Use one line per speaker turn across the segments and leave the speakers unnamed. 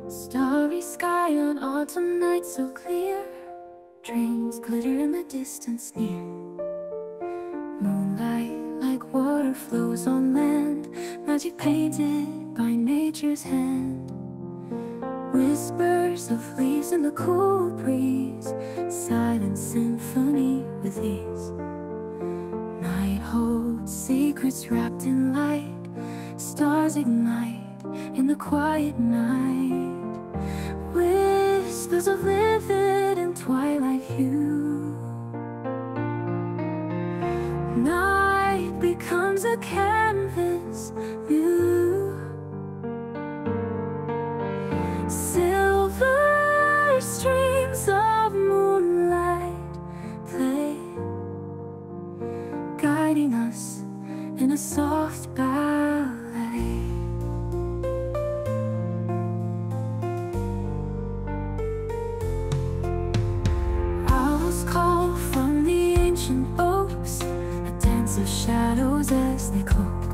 Starry sky on autumn nights so clear, dreams glitter in the distance near. Moonlight like water flows on land, magic painted by nature's hand. Whispers of leaves in the cool breeze, silent symphony with ease. Night holds secrets wrapped in light, stars ignite in the quiet night. Whispers of livid and twilight hue. Night becomes a canvas view. Silver streams of moonlight play, guiding us in a soft ballet. Owls call from the ancient oaks, a dance of shadows as they cloak.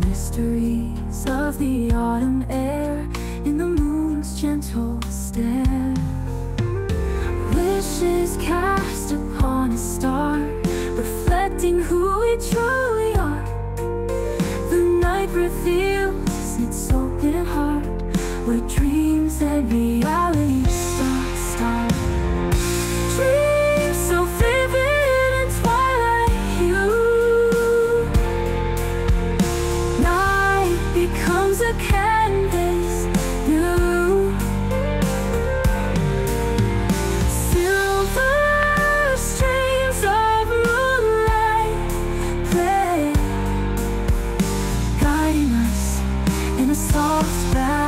Mysteries of the autumn air in the moon's gentle stare. Wishes cast upon a star, reflecting who we truly are. The night reveals its open heart, where dreams and reality start. Dreams so vivid in twilight hue. Night becomes a canvas view. Silver streams of moonlight play, guiding us in a soft ballet.